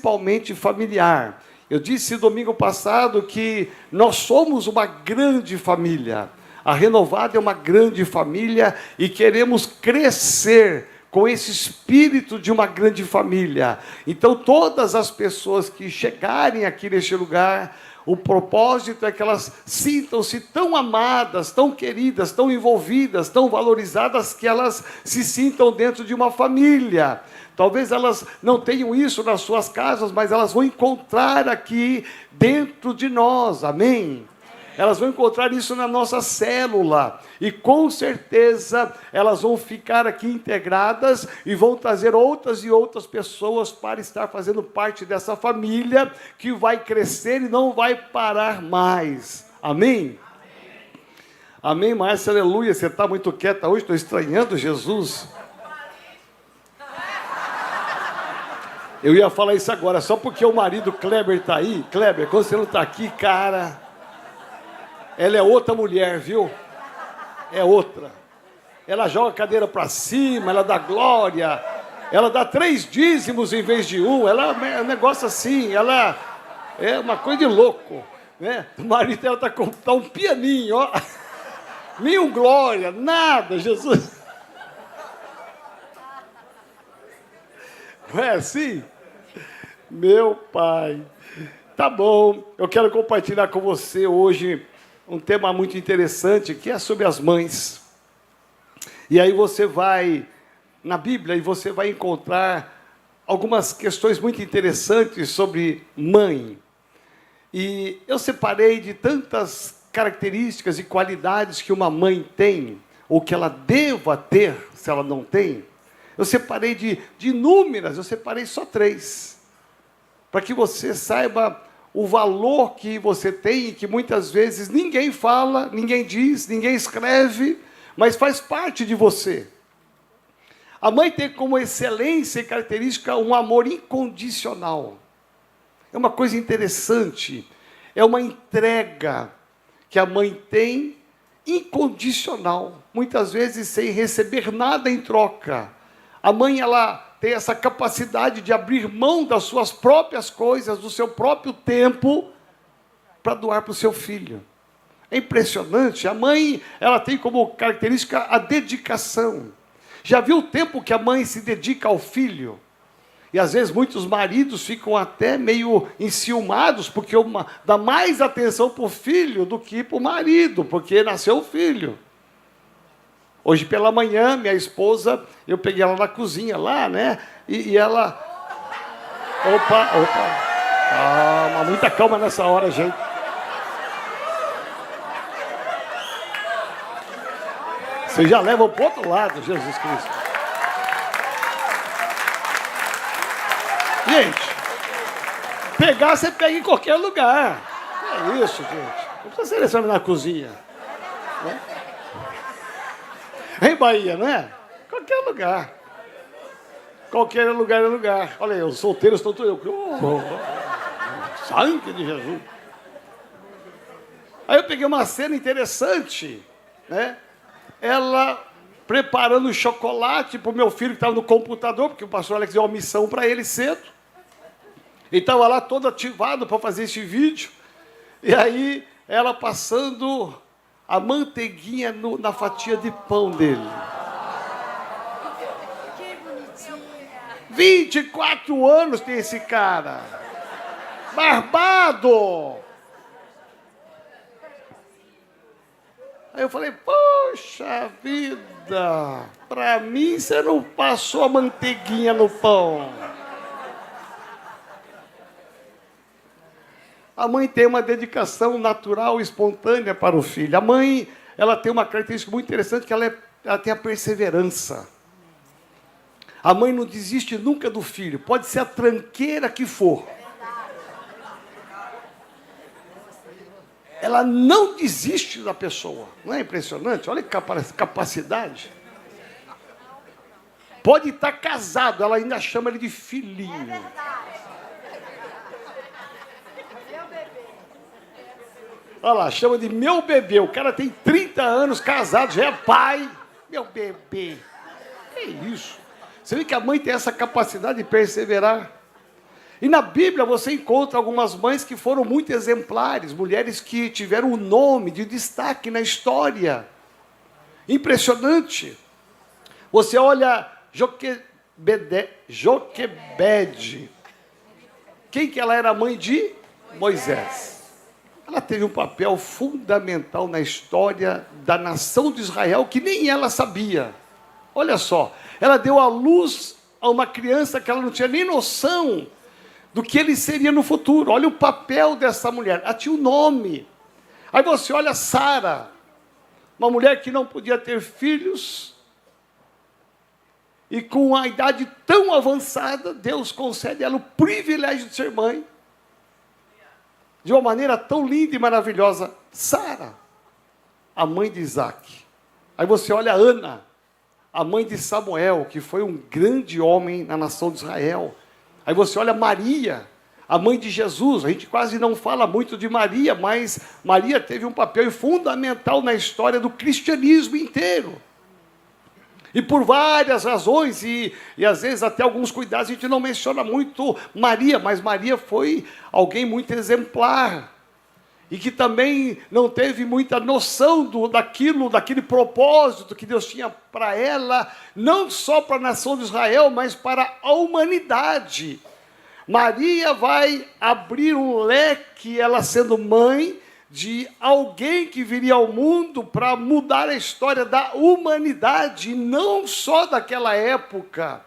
principalmente familiar. Eu disse domingo passado que nós somos uma grande família. A Renovada é uma grande família e queremos crescer com esse espírito de uma grande família. Então, todas as pessoas que chegarem aqui neste lugar, o propósito é que elas sintam-se tão amadas, tão queridas, tão envolvidas, tão valorizadas, que elas se sintam dentro de uma família. Talvez elas não tenham isso nas suas casas, mas elas vão encontrar aqui dentro de nós, amém? Elas vão encontrar isso na nossa célula, e com certeza elas vão ficar aqui integradas e vão trazer outras e outras pessoas para estar fazendo parte dessa família que vai crescer e não vai parar mais, amém? Amém, Márcia, aleluia. Você está muito quieta hoje, estou estranhando Jesus. Eu ia falar isso agora, só porque o marido Kleber está aí. Kleber, quando você não está aqui, cara... Ela é outra mulher, viu? É outra. Ela joga a cadeira para cima, ela dá glória, ela dá 3 dízimos em vez de 1. Ela é um negócio assim, ela é uma coisa de louco, né? O marido dela tá um pianinho, ó. Nenhum glória, nada, Jesus. Não é assim? Meu pai. Tá bom, eu quero compartilhar com você hoje um tema muito interessante, que é sobre as mães. E aí você vai na Bíblia e você vai encontrar algumas questões muito interessantes sobre mãe. E eu separei de tantas características e qualidades que uma mãe tem, ou que ela deva ter, se ela não tem. Eu separei de inúmeras, eu separei só 3, para que você saiba o valor que você tem e que muitas vezes ninguém fala, ninguém diz, ninguém escreve, mas faz parte de você. A mãe tem como excelência e característica um amor incondicional. É uma coisa interessante, é uma entrega que a mãe tem incondicional, muitas vezes sem receber nada em troca. A mãe, ela tem essa capacidade de abrir mão das suas próprias coisas, do seu próprio tempo, para doar para o seu filho. É impressionante. A mãe, ela tem como característica a dedicação. Já viu o tempo que a mãe se dedica ao filho? E às vezes muitos maridos ficam até meio enciumados, porque dá mais atenção para o filho do que para o marido, porque nasceu o filho. Hoje pela manhã, minha esposa, eu peguei ela na cozinha lá, né? E ela... Opa. Calma, muita calma nessa hora, gente. Você já leva para o outro lado, Jesus Cristo. Gente, pegar, você pega em qualquer lugar. É isso, gente. Não precisa selecionar na cozinha. Né? Em Bahia, não é? Qualquer lugar. Qualquer lugar é lugar. Olha aí, os solteiros estão tudo... Sangue de Jesus. Aí eu peguei uma cena interessante, né? Ela preparando o chocolate para o meu filho que estava no computador, porque o pastor Alex deu uma missão para ele cedo. Ele estava lá todo ativado para fazer esse vídeo. E aí ela passando a manteiguinha na fatia de pão dele. 24 anos tem esse cara. Barbado. Aí eu falei, poxa vida, para mim você não passou a manteiguinha no pão. A mãe tem uma dedicação natural, espontânea para o filho. A mãe, ela tem uma característica muito interessante, que ela tem a perseverança. A mãe não desiste nunca do filho, pode ser a tranqueira que for. Ela não desiste da pessoa. Não é impressionante? Olha que capacidade. Pode estar casado, ela ainda chama ele de filhinho. Olha lá, chama de meu bebê. O cara tem 30 anos, casado, já é pai. Meu bebê. Que isso? Você vê que a mãe tem essa capacidade de perseverar. E na Bíblia você encontra algumas mães que foram muito exemplares, mulheres que tiveram um nome de destaque na história. Impressionante. Você olha Joquebede. Quem que ela era mãe de? Moisés. Ela teve um papel fundamental na história da nação de Israel, que nem ela sabia. Olha só, ela deu à luz a uma criança que ela não tinha nem noção do que ele seria no futuro. Olha o papel dessa mulher. Ela tinha um nome. Aí você olha Sara, uma mulher que não podia ter filhos, e com a idade tão avançada, Deus concede a ela o privilégio de ser mãe, de uma maneira tão linda e maravilhosa. Sara, a mãe de Isaac. Aí você olha Ana, a mãe de Samuel, que foi um grande homem na nação de Israel. Aí você olha Maria, a mãe de Jesus. A gente quase não fala muito de Maria, mas Maria teve um papel fundamental na história do cristianismo inteiro. E por várias razões, e às vezes até alguns cuidados, a gente não menciona muito Maria, mas Maria foi alguém muito exemplar. E que também não teve muita noção daquele propósito que Deus tinha para ela, não só para a nação de Israel, mas para a humanidade. Maria vai abrir um leque, ela sendo mãe de alguém que viria ao mundo para mudar a história da humanidade, não só daquela época,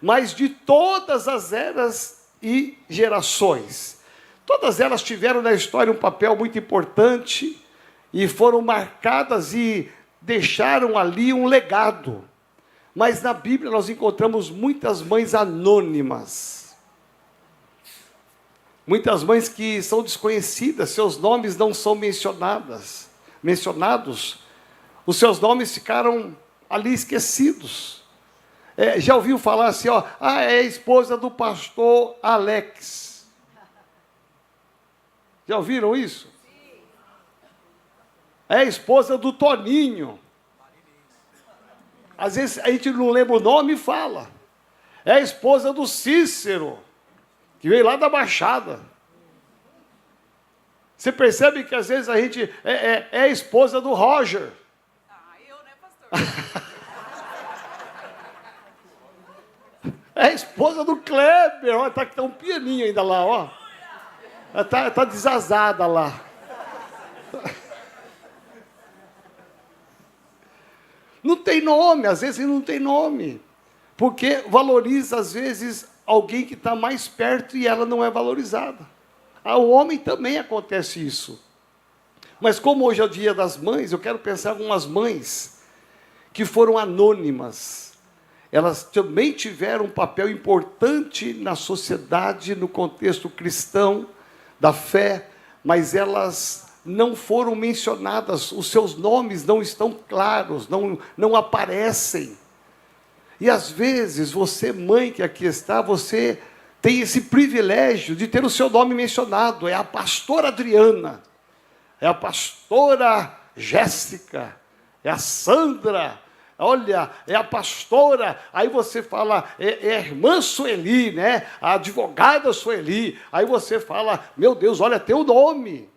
mas de todas as eras e gerações. Todas elas tiveram na história um papel muito importante e foram marcadas e deixaram ali um legado. Mas na Bíblia nós encontramos muitas mães anônimas. Muitas mães que são desconhecidas, seus nomes não são mencionados. Os seus nomes ficaram ali esquecidos. Já ouviu falar assim, é a esposa do pastor Alex. Já ouviram isso? É a esposa do Toninho. Às vezes a gente não lembra o nome e fala. É a esposa do Cícero, que veio lá da Baixada. Você percebe que às vezes a gente é a esposa do Roger. Eu, né, pastor? É a esposa do Kleber. Olha, tá um pianinho ainda lá, ó. Está desazada lá. Não tem nome, às vezes não tem nome. Porque valoriza, às vezes, alguém que está mais perto e ela não é valorizada. Ao homem também acontece isso. Mas como hoje é o dia das mães, eu quero pensar em algumas mães que foram anônimas. Elas também tiveram um papel importante na sociedade, no contexto cristão, da fé, mas elas não foram mencionadas, os seus nomes não estão claros, não aparecem. E às vezes, você, mãe que aqui está, você tem esse privilégio de ter o seu nome mencionado. É a pastora Adriana, é a pastora Jéssica, é a Sandra, olha, é a pastora, aí você fala, é a irmã Sueli, né? A advogada Sueli. Aí você fala, meu Deus, olha, tem o nome.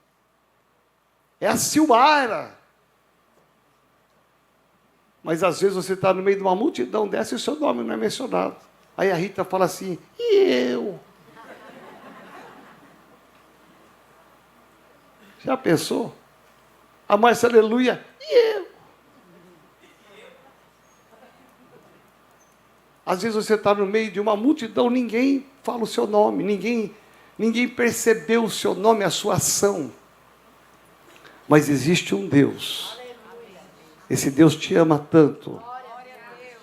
É a Silmara. Mas às vezes você está no meio de uma multidão dessa e o seu nome não é mencionado. Aí a Rita fala assim, e eu? Já pensou? A Márcia Aleluia, e eu? Às vezes você está no meio de uma multidão, ninguém fala o seu nome, ninguém percebeu o seu nome, a sua ação. Mas existe um Deus. Esse Deus te ama tanto,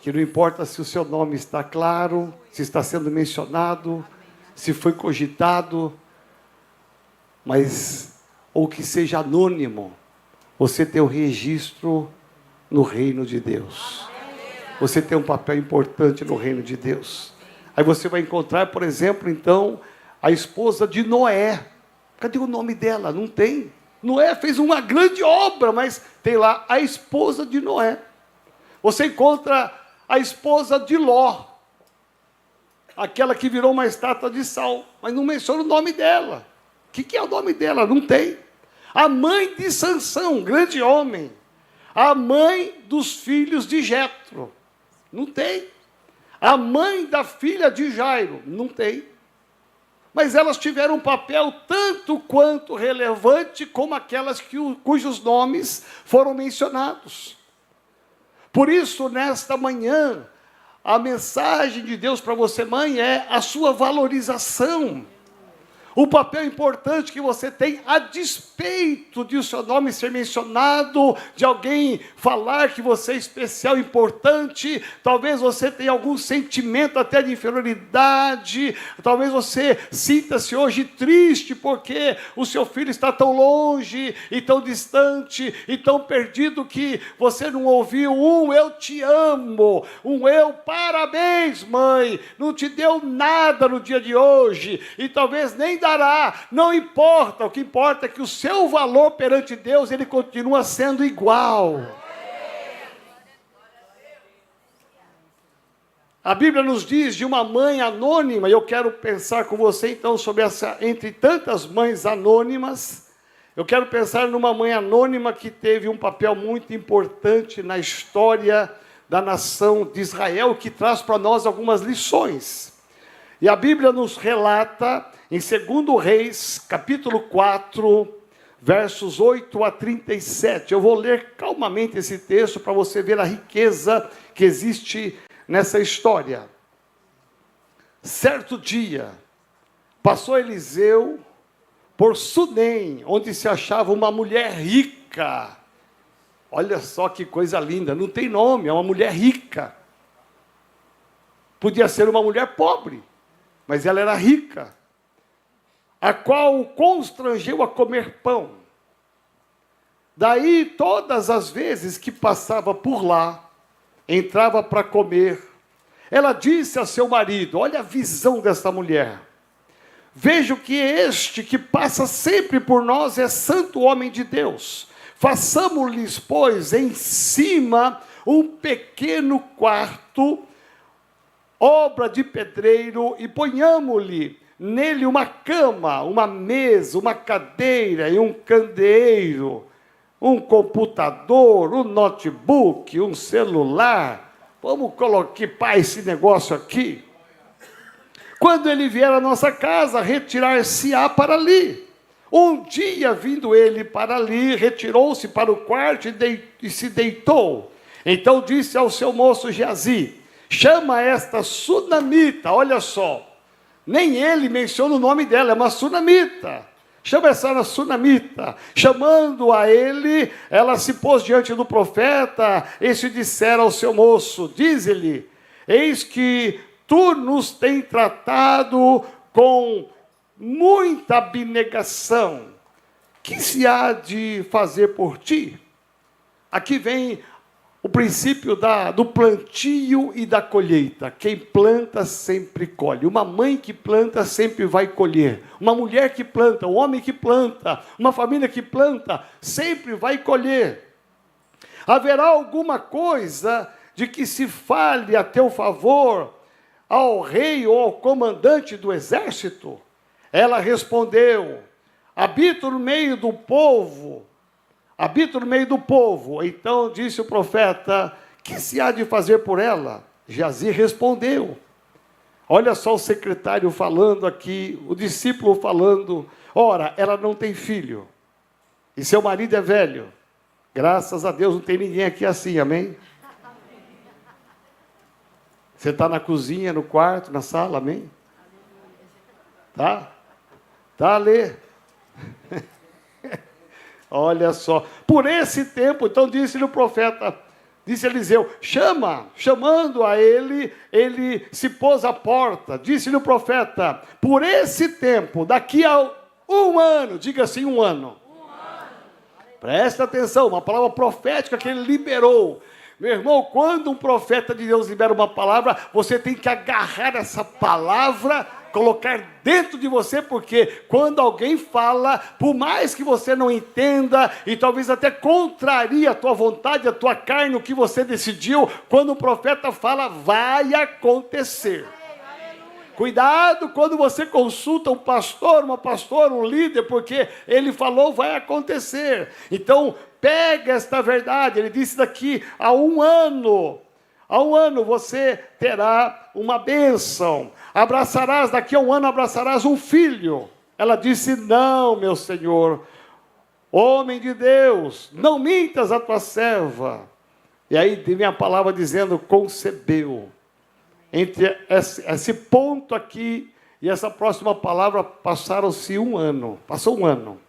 que não importa se o seu nome está claro, se está sendo mencionado, se foi cogitado, mas, ou que seja anônimo, você tem o registro no reino de Deus. Você tem um papel importante no reino de Deus. Aí você vai encontrar, por exemplo, então, a esposa de Noé. Cadê o nome dela? Não tem. Noé fez uma grande obra, mas tem lá a esposa de Noé. Você encontra a esposa de Ló. aquela que virou uma estátua de sal, mas não menciona o nome dela. O que é o nome dela? Não tem. A mãe de Sansão, grande homem. A mãe dos filhos de Jetro. Não tem. A mãe da filha de Jairo. Não tem. Mas elas tiveram um papel tanto quanto relevante como aquelas cujos nomes foram mencionados. Por isso, nesta manhã, a mensagem de Deus para você, mãe, é a sua valorização. O papel importante que você tem, a despeito de o seu nome ser mencionado, de alguém falar que você é especial, importante, talvez você tenha algum sentimento até de inferioridade, talvez você sinta-se hoje triste porque o seu filho está tão longe, e tão distante, e tão perdido que você não ouviu um eu te amo, um eu parabéns mãe, não te deu nada no dia de hoje, e talvez nem dará, não importa, o que importa é que o seu valor perante Deus, ele continua sendo igual. A Bíblia nos diz de uma mãe anônima, e eu quero pensar com você então sobre essa, entre tantas mães anônimas, eu quero pensar numa mãe anônima que teve um papel muito importante na história da nação de Israel, que traz para nós algumas lições. E a Bíblia nos relata em 2 Reis, capítulo 4, versos 8 a 37. Eu vou ler calmamente esse texto para você ver a riqueza que existe nessa história. Certo dia, passou Eliseu por Sunem, onde se achava uma mulher rica. Olha só que coisa linda, não tem nome, é uma mulher rica. Podia ser uma mulher pobre, mas ela era rica, a qual o constrangeu a comer pão. Daí, todas as vezes que passava por lá, entrava para comer, ela disse a seu marido, olha a visão dessa mulher, vejo que este que passa sempre por nós é santo homem de Deus, façamos-lhes, pois, em cima um pequeno quarto, obra de pedreiro, e ponhamos-lhe nele uma cama, uma mesa, uma cadeira e um candeeiro, um computador, um notebook, um celular. Vamos colocar esse negócio aqui. Quando ele vier à nossa casa, retirar-se-á para ali. Um dia, vindo ele para ali, retirou-se para o quarto e se deitou. Então disse ao seu moço Geazi, chama esta sunamita, olha só, nem ele menciona o nome dela, é uma sunamita. Chama essa sunamita. Chamando a ele, ela se pôs diante do profeta, e se dissera ao seu moço, diz-lhe, eis que tu nos tem tratado com muita abnegação. Que se há de fazer por ti? Aqui vem o princípio do plantio e da colheita. Quem planta sempre colhe. Uma mãe que planta sempre vai colher. Uma mulher que planta, um homem que planta, uma família que planta, sempre vai colher. Haverá alguma coisa de que se fale a teu favor ao rei ou ao comandante do exército? Ela respondeu, habito no meio do povo. Habito no meio do povo. Então disse o profeta, que se há de fazer por ela? Geazi respondeu. Olha só o secretário falando aqui, o discípulo falando, ora, ela não tem filho, e seu marido é velho. Graças a Deus não tem ninguém aqui assim, amém? Você está na cozinha, no quarto, na sala, amém? Tá? Tá, Lê? Olha só, por esse tempo, então disse-lhe o profeta, disse Eliseu, chamando a ele, ele se pôs à porta, disse-lhe o profeta, por esse tempo, daqui a um ano, diga assim, um ano. Presta atenção, uma palavra profética que ele liberou. Meu irmão, quando um profeta de Deus libera uma palavra, você tem que agarrar essa palavra, colocar dentro de você, porque quando alguém fala, por mais que você não entenda, e talvez até contraria a tua vontade, a tua carne, o que você decidiu, quando o profeta fala, vai acontecer. Cuidado quando você consulta um pastor, uma pastora, um líder, porque ele falou, vai acontecer. Então, pega esta verdade. Ele disse daqui a um ano você terá uma bênção. Daqui a um ano abraçarás um filho. Ela disse, não, meu Senhor, homem de Deus, não mintas a tua serva. E aí vem a palavra dizendo, concebeu. Entre esse ponto aqui e essa próxima palavra passaram-se um ano. Passou um ano.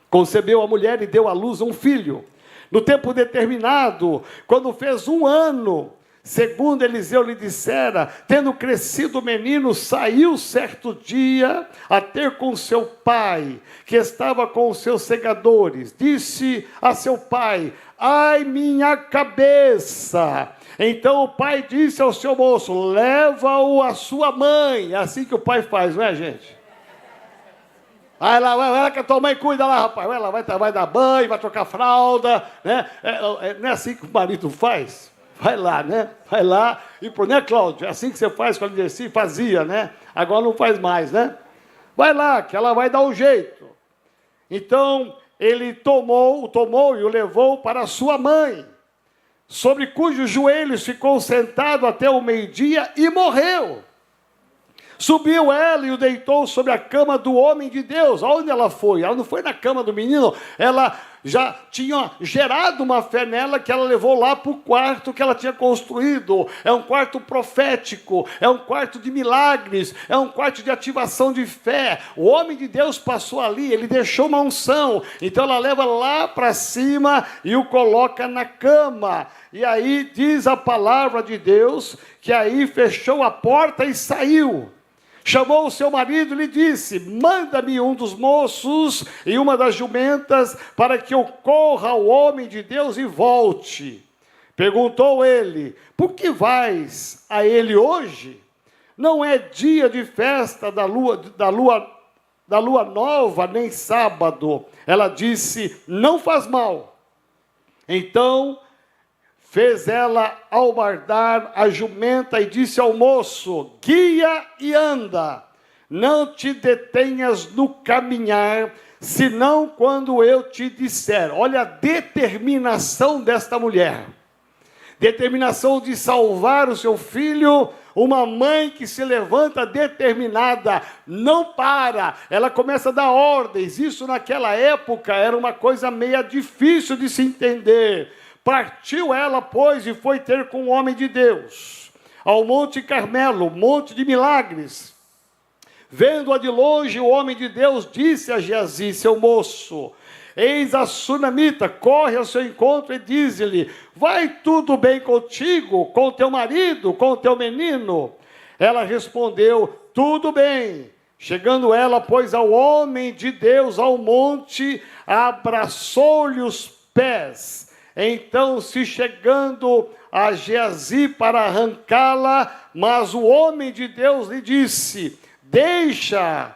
Concebeu a mulher e deu à luz um filho. No tempo determinado, quando fez um ano, segundo Eliseu lhe dissera, tendo crescido o menino, saiu certo dia a ter com seu pai, que estava com os seus segadores. Disse a seu pai, ai minha cabeça! Então o pai disse ao seu moço, leva-o à sua mãe. É assim que o pai faz, não é, gente? Vai lá que a tua mãe cuida lá, rapaz. Vai lá, vai dar banho, vai trocar fralda, né? Não é assim que o marido faz? Vai lá, né? Vai lá e né, Cláudio? É assim que você faz com a Liderci? Fazia, né? Agora não faz mais, né? Vai lá, que ela vai dar um jeito. Então, ele tomou e o levou para a sua mãe, sobre cujos joelhos ficou sentado até o meio-dia e morreu. Subiu ela e o deitou sobre a cama do homem de Deus. Aonde ela foi? Ela não foi na cama do menino, ela já tinha gerado uma fé nela que ela levou lá para o quarto que ela tinha construído. É um quarto profético, é um quarto de milagres, é um quarto de ativação de fé. O homem de Deus passou ali, ele deixou uma unção, então ela leva lá para cima e o coloca na cama. E aí diz a palavra de Deus que aí fechou a porta e saiu. Chamou o seu marido e lhe disse, manda-me um dos moços e uma das jumentas, para que eu corra ao homem de Deus e volte. Perguntou ele, por que vais a ele hoje? Não é dia de festa da lua nova, nem sábado. Ela disse, não faz mal. Então fez ela albardar a jumenta e disse ao moço, guia e anda, não te detenhas no caminhar, senão quando eu te disser. Olha a determinação desta mulher, determinação de salvar o seu filho, uma mãe que se levanta determinada, não para, ela começa a dar ordens. Isso naquela época era uma coisa meio difícil de se entender. Partiu ela, pois, e foi ter com o homem de Deus, ao Monte Carmelo, monte de milagres. Vendo-a de longe, o homem de Deus disse a Geazi, seu moço, eis a sunamita, corre ao seu encontro e diz-lhe, vai tudo bem contigo, com teu marido, com teu menino? Ela respondeu, tudo bem. Chegando ela, pois, ao homem de Deus, ao monte, abraçou-lhe os pés. Então, se chegando a Geazi para arrancá-la, mas o homem de Deus lhe disse, deixa,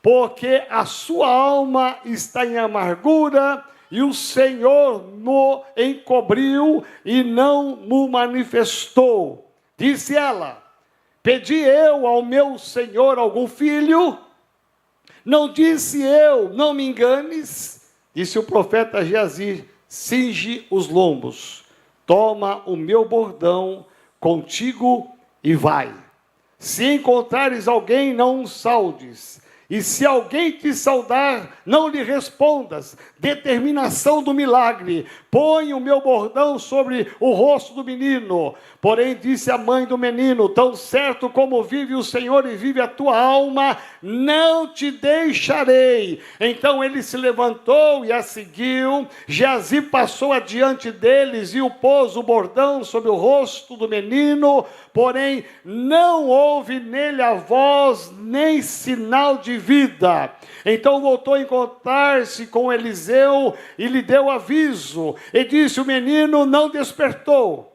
porque a sua alma está em amargura, e o Senhor mo encobriu e não mo manifestou. Disse ela, pedi eu ao meu Senhor algum filho? Não disse eu, não me enganes? Disse o profeta Geazi, cinge os lombos, toma o meu bordão contigo e vai. Se encontrares alguém, não o saudes. E se alguém te saudar, não lhe respondas. Determinação do milagre. Põe o meu bordão sobre o rosto do menino. Porém, disse a mãe do menino, tão certo como vive o Senhor e vive a tua alma, não te deixarei. Então ele se levantou e a seguiu. Geazi passou adiante deles e o pôs o bordão sobre o rosto do menino. Porém, não houve nele a voz, nem sinal de vida. Então voltou a encontrar-se com Eliseu e lhe deu aviso. E disse, o menino não despertou.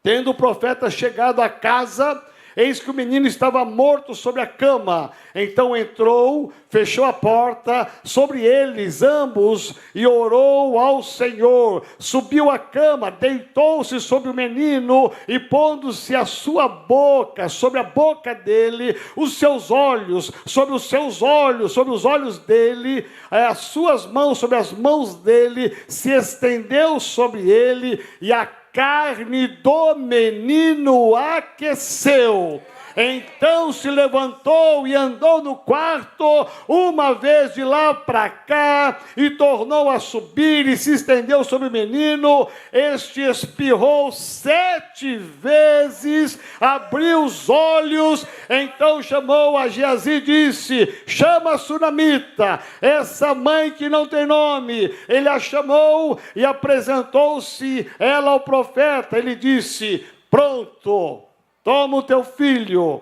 Tendo o profeta chegado à casa, eis que o menino estava morto sobre a cama. Então entrou, fechou a porta sobre eles ambos e orou ao Senhor. Subiu à cama, deitou-se sobre o menino e pondo-se a sua boca sobre a boca dele, os seus olhos sobre os seus olhos, sobre os olhos dele, as suas mãos sobre as mãos dele, se estendeu sobre ele e a carne do menino aqueceu. Então se levantou e andou no quarto, uma vez de lá para cá, e tornou a subir e se estendeu sobre o menino. Este espirrou 7 vezes, abriu os olhos, então chamou a Geazi e disse: chama a sunamita, essa mãe que não tem nome. Ele a chamou e apresentou-se ela ao profeta. Ele disse: pronto, toma o teu filho.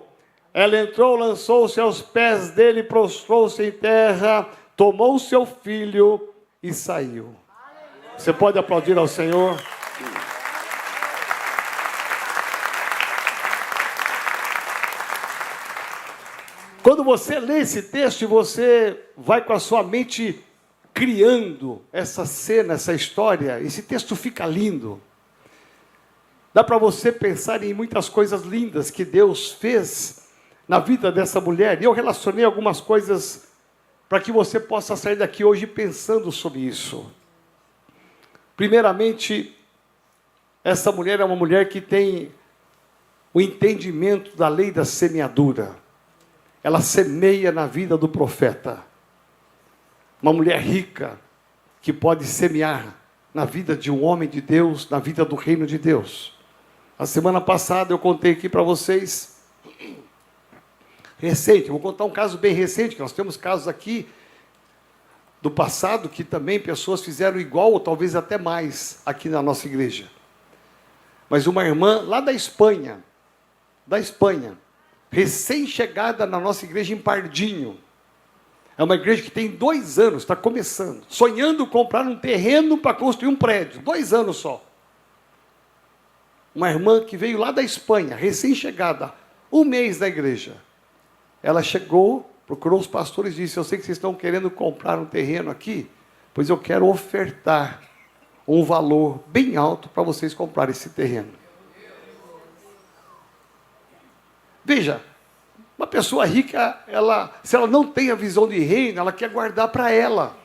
Ela entrou, lançou-se aos pés dele, prostrou-se em terra, tomou o seu filho e saiu. Você pode aplaudir ao Senhor? Quando você lê esse texto, você vai com a sua mente criando essa cena, essa história. Esse texto fica lindo. Dá para você pensar em muitas coisas lindas que Deus fez na vida dessa mulher. E eu relacionei algumas coisas para que você possa sair daqui hoje pensando sobre isso. Primeiramente, essa mulher é uma mulher que tem o entendimento da lei da semeadura. Ela semeia na vida do profeta. Uma mulher rica que pode semear na vida de um homem de Deus, na vida do reino de Deus. A semana passada eu contei aqui para vocês, recente, vou contar um caso bem recente, que nós temos casos aqui do passado, que também pessoas fizeram igual, ou talvez até mais, aqui na nossa igreja. Mas uma irmã lá da Espanha, recém-chegada na nossa igreja em Pardinho, é uma igreja que tem 2 anos, está começando, sonhando comprar um terreno para construir um prédio, 2 anos só. Uma irmã que veio lá da Espanha, recém-chegada, 1 mês da igreja. Ela chegou, procurou os pastores e disse: eu sei que vocês estão querendo comprar um terreno aqui, pois eu quero ofertar um valor bem alto para vocês comprarem esse terreno. Veja, uma pessoa rica, se ela não tem a visão de reino, ela quer guardar para ela.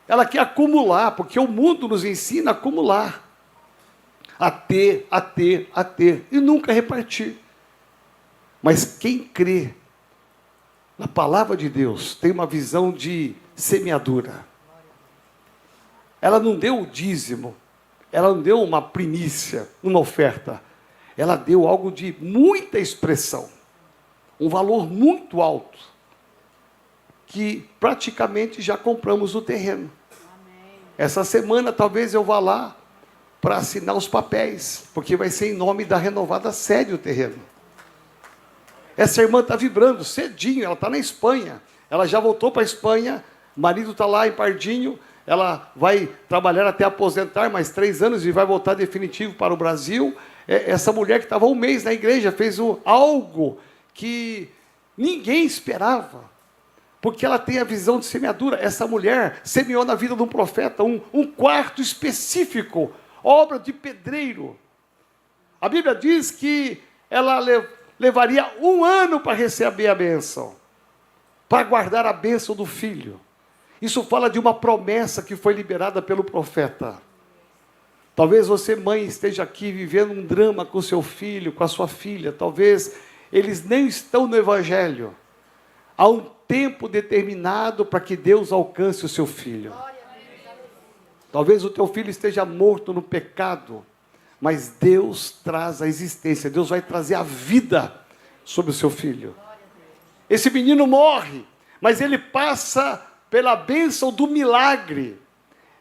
Ela quer acumular, porque o mundo nos ensina a acumular. A ter, e nunca repartir. Mas quem crê na palavra de Deus, tem uma visão de semeadura. Ela não deu o dízimo, ela não deu uma primícia, uma oferta. Ela deu algo de muita expressão, um valor muito alto, que praticamente já compramos o terreno. Amém. Essa semana talvez eu vá lá para assinar os papéis, porque vai ser em nome da Renovada Sede o terreno. Essa irmã está vibrando cedinho, ela está na Espanha, ela já voltou para a Espanha, o marido está lá em Pardinho, ela vai trabalhar até aposentar mais 3 anos e vai voltar definitivo para o Brasil. Essa mulher que estava 1 mês na igreja fez algo que ninguém esperava, porque ela tem a visão de semeadura. Essa mulher semeou na vida de um profeta um quarto específico, obra de pedreiro. A Bíblia diz que ela levaria 1 ano para receber a bênção, para guardar a bênção do filho. Isso fala de uma promessa que foi liberada pelo profeta. Talvez você, mãe, esteja aqui vivendo um drama com seu filho, com a sua filha. Talvez eles nem estão no Evangelho. Há um tempo determinado para que Deus alcance o seu filho. Talvez o teu filho esteja morto no pecado, mas Deus traz a existência, Deus vai trazer a vida sobre o seu filho. Esse menino morre, mas ele passa pela bênção do milagre.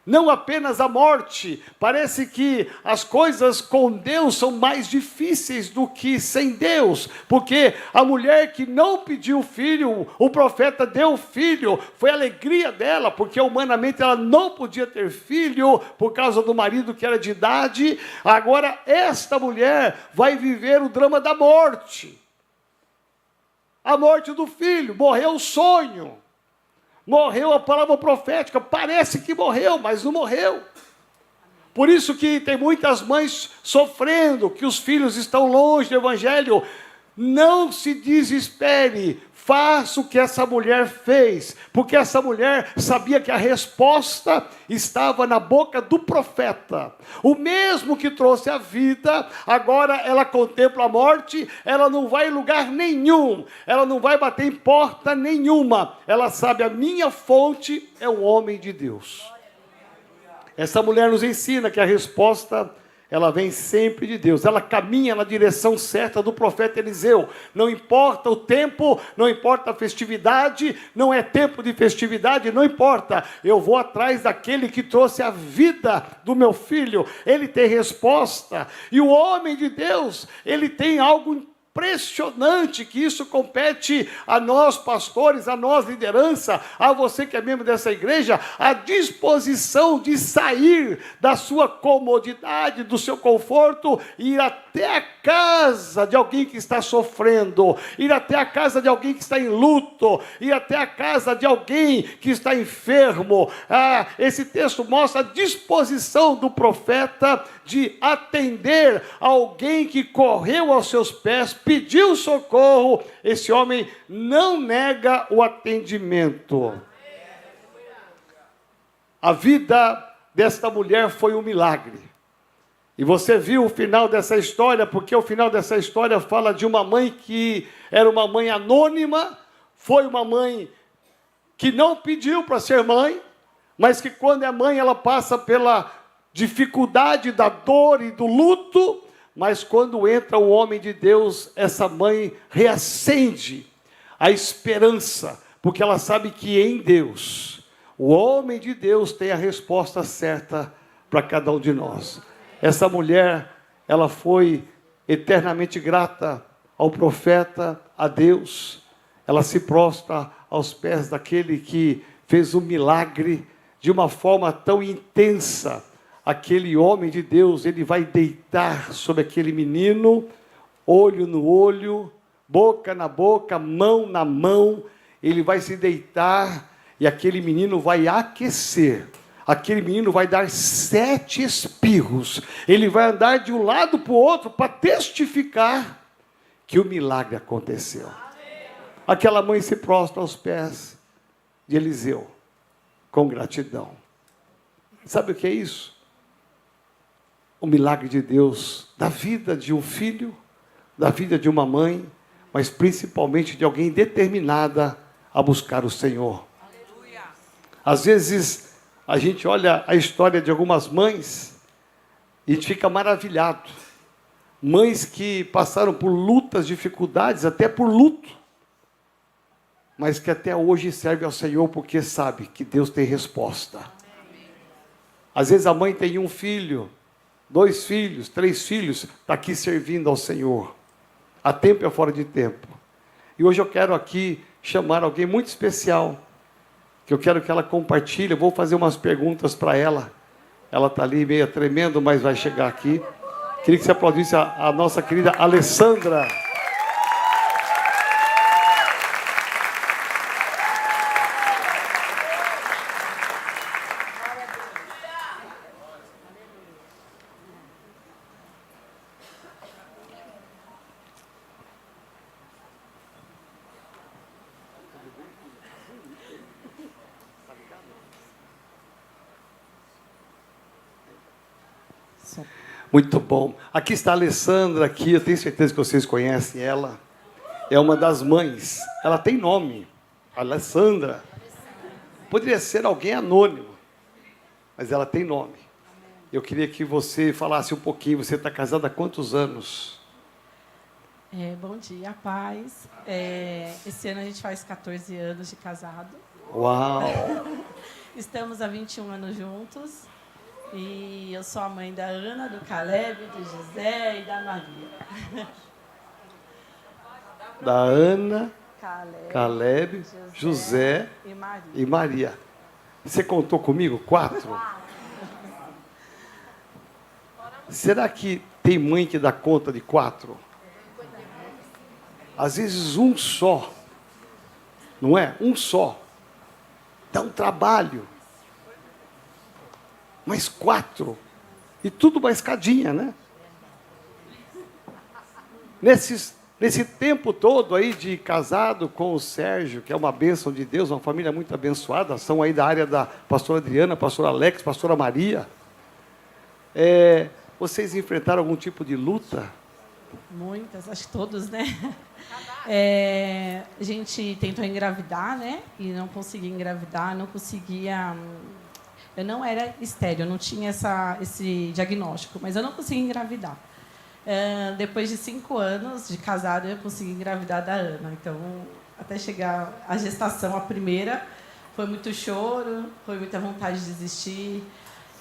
não apenas a morte. Parece que as coisas com Deus são mais difíceis do que sem Deus, porque a mulher que não pediu filho, o profeta deu filho, foi a alegria dela, porque humanamente ela não podia ter filho, por causa do marido que era de idade. Agora esta mulher vai viver o drama da morte, a morte do filho, morreu o sonho, morreu a palavra profética, parece que morreu, mas não morreu. Por isso que tem muitas mães sofrendo, que os filhos estão longe do Evangelho. Não se desespere, faça o que essa mulher fez, porque essa mulher sabia que a resposta estava na boca do profeta. O mesmo que trouxe a vida, agora ela contempla a morte, ela não vai em lugar nenhum, ela não vai bater em porta nenhuma, ela sabe, a minha fonte é o homem de Deus. Essa mulher nos ensina que a resposta, ela vem sempre de Deus. Ela caminha na direção certa do profeta Eliseu. Não importa o tempo, não importa a festividade, não é tempo de festividade, não importa. Eu vou atrás daquele que trouxe a vida do meu filho. Ele tem resposta. E o homem de Deus, ele tem algo impressionante, que isso compete a nós pastores, a nós liderança, a você que é membro dessa igreja, a disposição de sair da sua comodidade, do seu conforto, e ir até a casa de alguém que está sofrendo, ir até a casa de alguém que está em luto, ir até a casa de alguém que está enfermo. Esse texto mostra a disposição do profeta de atender alguém que correu aos seus pés, pediu socorro. Esse homem não nega o atendimento. A vida desta mulher foi um milagre. E você viu o final dessa história, porque o final dessa história fala de uma mãe que era uma mãe anônima, foi uma mãe que não pediu para ser mãe, mas que quando é mãe ela passa pela dificuldade da dor e do luto, mas quando entra o homem de Deus, essa mãe reacende a esperança, porque ela sabe que em Deus, o homem de Deus tem a resposta certa para cada um de nós. Essa mulher, ela foi eternamente grata ao profeta, a Deus. Ela se prostra aos pés daquele que fez um milagre de uma forma tão intensa. Aquele homem de Deus, ele vai deitar sobre aquele menino, olho no olho, boca na boca, mão na mão. Ele vai se deitar e aquele menino vai aquecer. Aquele menino vai dar 7 espirros. Ele vai andar de um lado para o outro para testificar que o milagre aconteceu. Aquela mãe se prostra aos pés de Eliseu, com gratidão. Sabe o que é isso? O milagre de Deus, da vida de um filho, da vida de uma mãe, mas principalmente de alguém determinada a buscar o Senhor. Aleluia. Às vezes, a gente olha a história de algumas mães e fica maravilhado. Mães que passaram por lutas, dificuldades, até por luto, mas que até hoje servem ao Senhor porque sabe que Deus tem resposta. Às vezes a mãe tem um filho, 2 filhos, 3 filhos, está aqui servindo ao Senhor, a tempo e fora de tempo. E hoje eu quero aqui chamar alguém muito especial, que eu quero que ela compartilhe. Eu vou fazer umas perguntas para ela. Ela está ali meio tremendo, mas vai chegar aqui. Queria que você aplaudisse a nossa querida Alessandra. Muito bom. Aqui está a Alessandra, aqui, eu tenho certeza que vocês conhecem ela. É uma das mães. Ela tem nome, Alessandra. Poderia ser alguém anônimo, mas ela tem nome. Eu queria que você falasse um pouquinho. Você está casada há quantos anos? Bom dia, paz. Esse ano a gente faz 14 anos de casado. Uau! Estamos há 21 anos juntos. E eu sou a mãe da Ana, do Caleb, do José e da Maria. Da Ana, Caleb, Caleb, José e Maria. e Maria. Você contou comigo? 4? Será que tem mãe que dá conta de 4? Às vezes um só, não é? Um só. Dá um trabalho. Mas 4. E tudo uma escadinha, né? Nesse tempo todo aí de casado com o Sérgio, que é uma bênção de Deus, uma família muito abençoada, são aí da área da pastora Adriana, pastora Alex, pastora Maria. Vocês enfrentaram algum tipo de luta? Muitas, acho que todos, né? A gente tentou engravidar, né? E não conseguia engravidar, não conseguia... Eu não era estéril, eu não tinha esse diagnóstico, mas eu não conseguia engravidar. Depois de 5 anos de casado, eu consegui engravidar da Ana. Então, até chegar a gestação, a primeira, foi muito choro, foi muita vontade de desistir.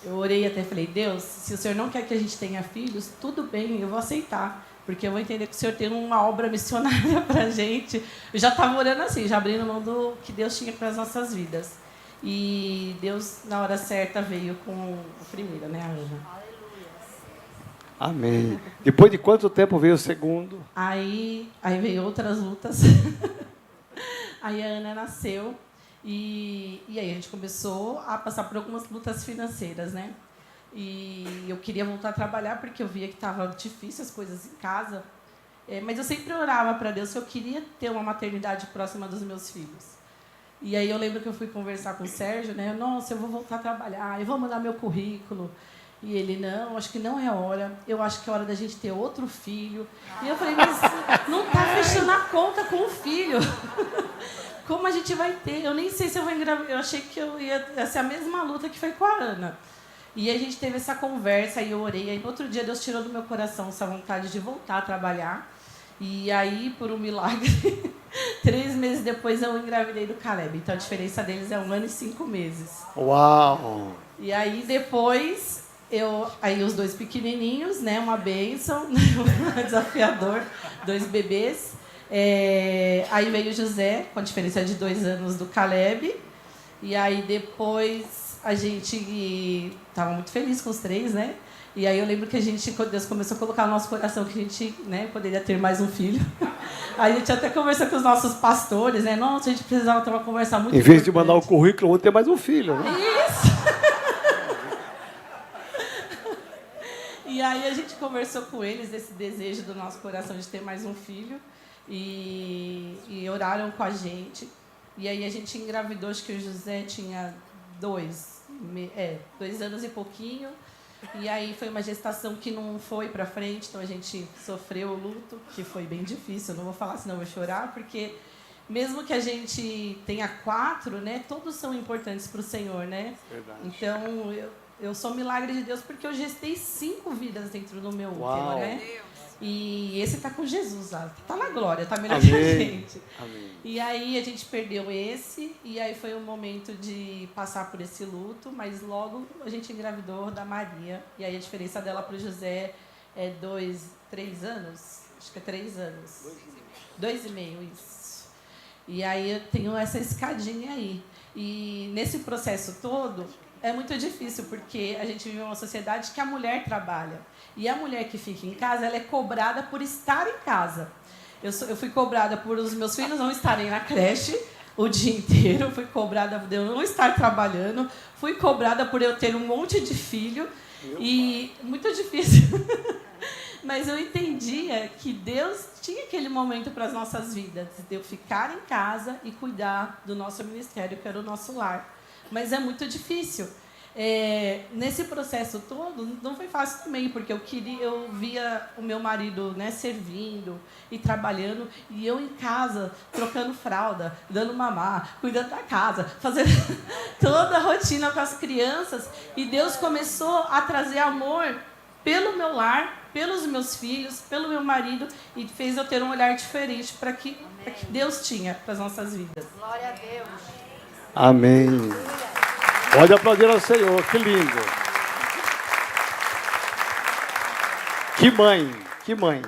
Eu orei até falei, Deus, se o Senhor não quer que a gente tenha filhos, tudo bem, eu vou aceitar. Porque eu vou entender que o Senhor tem uma obra missionária para a gente. Eu já estava orando assim, já abrindo mão do que Deus tinha para as nossas vidas. E Deus, na hora certa, veio com a primeira, né, a Ana. Amém. Depois de quanto tempo veio o segundo? Aí veio outras lutas. Aí a Ana nasceu. E aí a gente começou a passar por algumas lutas financeiras, né? E eu queria voltar a trabalhar porque eu via que estava difícil as coisas em casa. Mas eu sempre orava para Deus que eu queria ter uma maternidade próxima dos meus filhos. E aí eu lembro que eu fui conversar com o Sérgio, né? Nossa, eu vou voltar a trabalhar, eu vou mandar meu currículo. E ele, não, acho que não é hora. Eu acho que é hora da gente ter outro filho. E eu falei, mas não está fechando a conta com o filho. Como a gente vai ter? Eu nem sei se eu vou engravidar. Eu achei que ia ser a mesma luta que foi com a Ana. E a gente teve essa conversa, aí eu orei. Aí no outro dia Deus tirou do meu coração essa vontade de voltar a trabalhar. E aí, por um milagre, 3 meses depois eu engravidei do Caleb. Então a diferença deles é 1 ano e 5 meses. Uau! E aí depois, aí os 2 pequenininhos, né, uma bênção, desafiador, 2 bebês. Aí veio o José, com a diferença de 2 anos do Caleb. E aí depois a gente estava muito feliz com os 3, né? E aí eu lembro que Deus começou a colocar no nosso coração que a gente, né, poderia ter mais um filho. Aí a gente até conversou com os nossos pastores, né? Nossa, a gente precisava ter uma conversa muito importante. Em vez de mandar o currículo, vou ter mais um filho, né? Isso! E aí a gente conversou com eles desse desejo do nosso coração de ter mais um filho. E oraram com a gente. E aí a gente engravidou, acho que o José tinha 2 anos e pouquinho. E aí foi uma gestação que não foi para frente, então a gente sofreu o luto, que foi bem difícil. Eu não vou falar, senão eu vou chorar, porque mesmo que a gente tenha 4, né, todos são importantes para o Senhor, né? Verdade. Então eu sou milagre de Deus porque eu gestei 5 vidas dentro do meu útero, né? E esse está com Jesus, está na glória, está melhor que a gente. Amém. E aí a gente perdeu esse, e aí foi um momento de passar por esse luto, mas logo a gente engravidou da Maria. E aí a diferença dela para o José é 3 anos? Acho que é 3 anos. 2,5, isso. E aí eu tenho essa escadinha aí. E nesse processo todo, é muito difícil, porque a gente vive uma sociedade que a mulher trabalha. E a mulher que fica em casa, ela é cobrada por estar em casa. Eu fui cobrada por os meus filhos não estarem na creche o dia inteiro, fui cobrada por eu não estar trabalhando, fui cobrada por eu ter um monte de filho, e muito difícil. Mas eu entendia que Deus tinha aquele momento para as nossas vidas, de eu ficar em casa e cuidar do nosso ministério, que era o nosso lar. Mas é muito difícil. Nesse processo todo, não foi fácil também, porque eu via o meu marido, né, servindo e trabalhando, e eu em casa, trocando fralda, dando mamar, cuidando da casa, fazendo toda a rotina com as crianças, e Deus começou a trazer amor pelo meu lar, pelos meus filhos, pelo meu marido, e fez eu ter um olhar diferente para que Deus tinha para as nossas vidas. Glória a Deus. Amém. Pode aplaudir ao Senhor, que lindo. Que mãe, que mãe.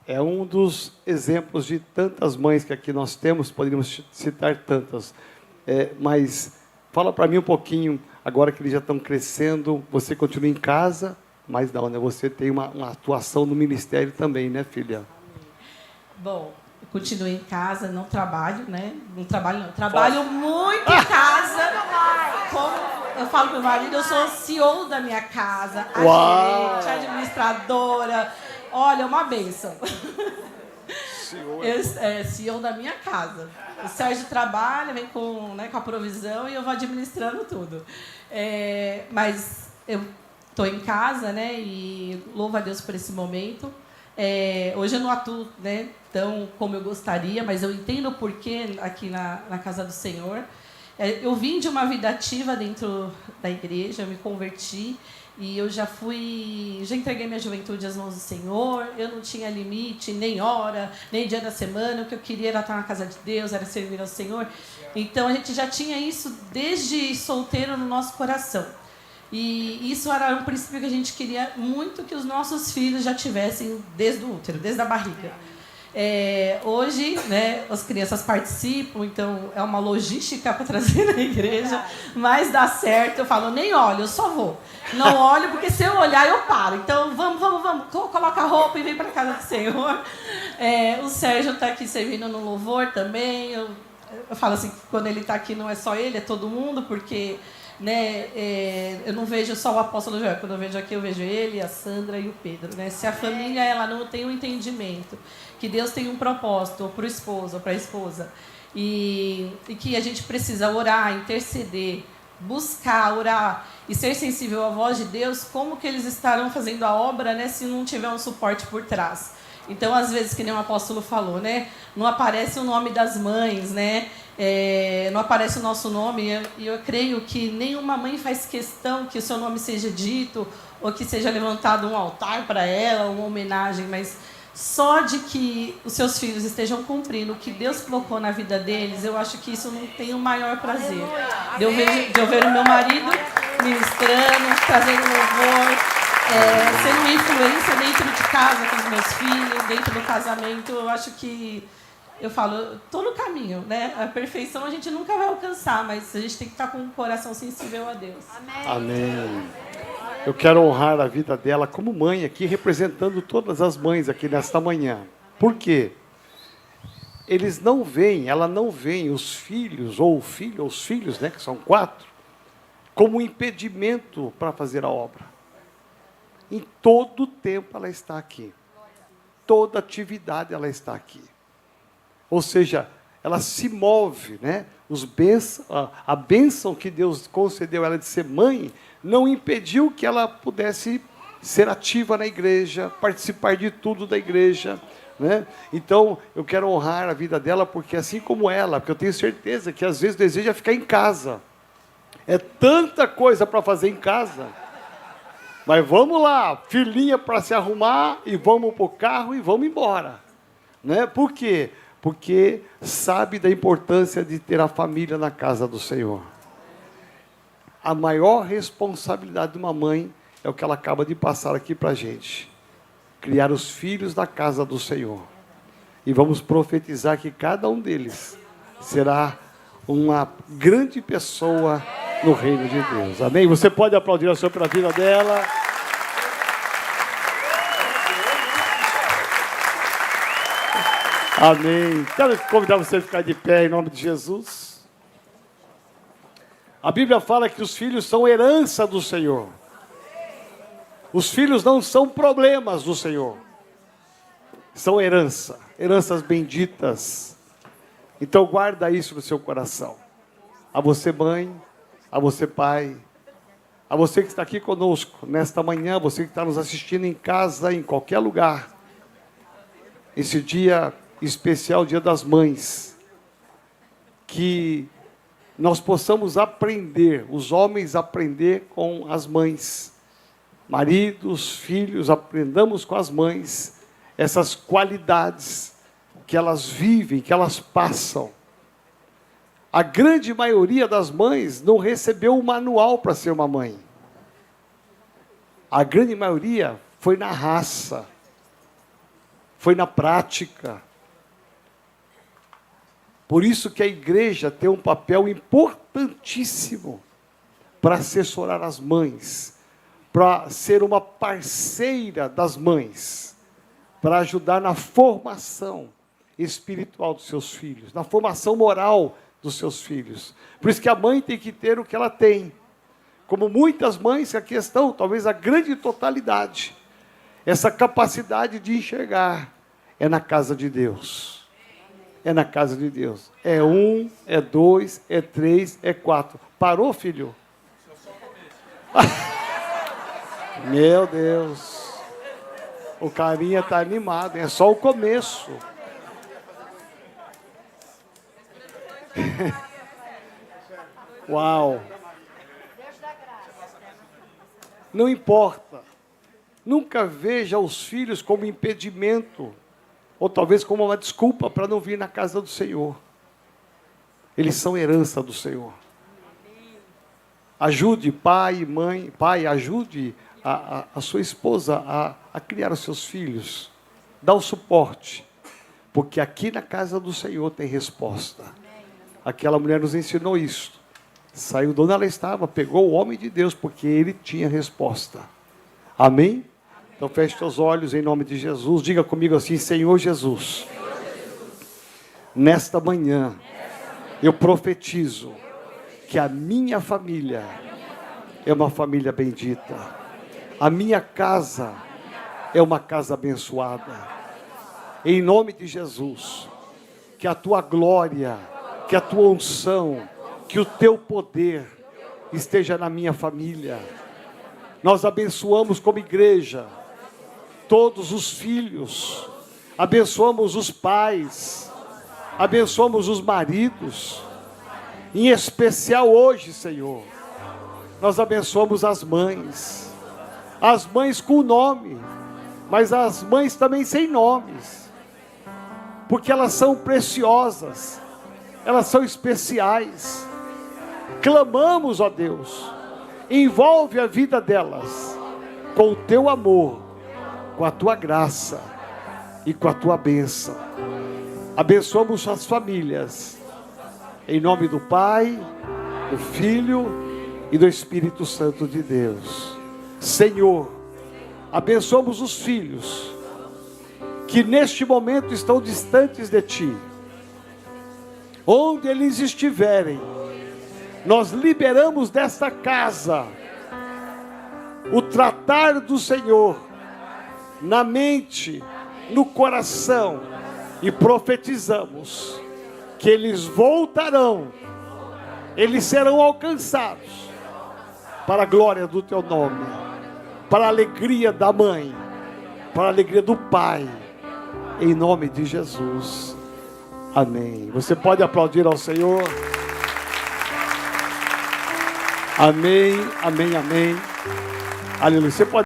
É um dos exemplos de tantas mães que aqui nós temos, poderíamos citar tantas. Mas fala para mim um pouquinho, agora que eles já estão crescendo, você continua em casa, mas não, né? Você tem uma atuação no ministério também, né, filha? Bom, eu continuo em casa, não trabalho, né? Não trabalho, não. Trabalho muito em casa. Como eu falo para o meu marido, eu sou CEO da minha casa, a gerente, a administradora. Olha, uma bênção. CEO da minha casa. O Sérgio trabalha, vem com a provisão e eu vou administrando tudo. Mas eu estou em casa, né? E louvo a Deus por esse momento. Hoje eu não atuo, né, tão como eu gostaria, mas eu entendo o porquê aqui na casa do Senhor. Eu vim de uma vida ativa dentro da igreja, eu me converti e eu já entreguei minha juventude às mãos do Senhor. Eu não tinha limite, nem hora, nem dia da semana. O que eu queria era estar na casa de Deus, era servir ao Senhor. Então a gente já tinha isso desde solteiro no nosso coração. E isso era um princípio que a gente queria muito que os nossos filhos já tivessem desde o útero, desde a barriga. Hoje, né, as crianças participam, então é uma logística para trazer na igreja, mas dá certo. Eu falo, nem olho, eu só vou. Não olho, porque se eu olhar, eu paro. Então, vamos. Coloca a roupa e vem para a casa do Senhor. O Sérgio está aqui servindo no louvor também. Eu falo assim, quando ele está aqui não é só ele, é todo mundo, porque... né, eu não vejo só o apóstolo Joel, quando eu vejo aqui, eu vejo ele, a Sandra e o Pedro. Né? Se a família ela não tem um entendimento que Deus tem um propósito, ou para o esposo, ou para a esposa, e que a gente precisa orar, interceder, buscar, orar e ser sensível à voz de Deus, como que eles estarão fazendo a obra, né, se não tiver um suporte por trás? Então, às vezes, que nem o apóstolo falou, né, não aparece o nome das mães, né, não aparece o nosso nome, e eu creio que nenhuma mãe faz questão que o seu nome seja dito, ou que seja levantado um altar para ela, uma homenagem, mas só de que os seus filhos estejam cumprindo o que Deus colocou na vida deles, eu acho que isso não tem o maior prazer. De eu ver o meu marido ministrando, trazendo louvor, sendo influência dentro de casa com os meus filhos, dentro do casamento. Eu acho que, eu falo, estou no caminho, né? A perfeição a gente nunca vai alcançar, mas a gente tem que estar com o coração sensível a Deus. Amém. Eu quero honrar a vida dela como mãe aqui, representando todas as mães aqui nesta manhã. Por quê? Ela não vê os filhos, ou o filho, ou os filhos, né, que são 4, como um impedimento para fazer a obra. Em todo tempo ela está aqui. Toda atividade ela está aqui. Ou seja, ela se move, né? A bênção que Deus concedeu a ela de ser mãe não impediu que ela pudesse ser ativa na igreja, participar de tudo da igreja, né? Então, eu quero honrar a vida dela, porque assim como ela, porque eu tenho certeza que às vezes deseja ficar em casa. É tanta coisa para fazer em casa. Mas vamos lá, filhinha para se arrumar, e vamos para o carro e vamos embora. Né? Por quê? Porque sabe da importância de ter a família na casa do Senhor. A maior responsabilidade de uma mãe é o que ela acaba de passar aqui para a gente. Criar os filhos da casa do Senhor. E vamos profetizar que cada um deles será uma grande pessoa no reino de Deus. Amém? Você pode aplaudir a Senhor pela vida dela. Amém. Quero convidar você a ficar de pé em nome de Jesus. A Bíblia fala que os filhos são herança do Senhor. Os filhos não são problemas do Senhor. São heranças benditas. Então guarda isso no seu coração. A você mãe, a você pai, a você que está aqui conosco nesta manhã, você que está nos assistindo em casa, em qualquer lugar. Esse dia especial, Dia das Mães, que nós possamos aprender, os homens aprender com as mães, maridos, filhos, aprendamos com as mães essas qualidades que elas vivem, que elas passam. A grande maioria das mães não recebeu um manual para ser uma mãe. A grande maioria foi na raça, foi na prática. Por isso que a igreja tem um papel importantíssimo para assessorar as mães, para ser uma parceira das mães, para ajudar na formação espiritual dos seus filhos, na formação moral dos seus filhos. Por isso que a mãe tem que ter o que ela tem. Como muitas mães, a questão, talvez a grande totalidade, essa capacidade de enxergar, é na casa de Deus. É na casa de Deus. É 1, é 2, é 3, é 4. Parou, filho? Meu Deus. O carinha está animado. É só o começo. Uau. Não importa. Nunca veja os filhos como impedimento, ou talvez como uma desculpa para não vir na casa do Senhor. Eles são herança do Senhor. Ajude pai e mãe, pai, ajude a sua esposa a criar os seus filhos. Dá o suporte, porque aqui na casa do Senhor tem resposta. Aquela mulher nos ensinou isso. Saiu de onde ela estava, pegou o homem de Deus, porque ele tinha resposta. Amém? Então feche seus olhos em nome de Jesus. Diga comigo assim: Senhor Jesus, nesta manhã eu profetizo que a minha família é uma família bendita. A minha casa é uma casa abençoada. Em nome de Jesus, que a tua glória, que a tua unção, que o teu poder esteja na minha família. Nós abençoamos como igreja todos os filhos, abençoamos os pais, abençoamos os maridos, em especial hoje, Senhor, nós abençoamos as mães com nome, mas as mães também sem nomes, porque elas são preciosas, elas são especiais. Clamamos, ó Deus, envolve a vida delas com o teu amor, com a tua graça e com a tua bênção. Abençoamos as famílias, em nome do Pai, do Filho e do Espírito Santo de Deus. Senhor, abençoamos os filhos que neste momento estão distantes de Ti. Onde eles estiverem, nós liberamos desta casa o tratar do Senhor na mente, no coração, e profetizamos que eles voltarão, eles serão alcançados para a glória do teu nome, para a alegria da mãe, para a alegria do pai, em nome de Jesus. Amém. Você pode aplaudir ao Senhor. Amém, amém, amém. Aleluia. Você pode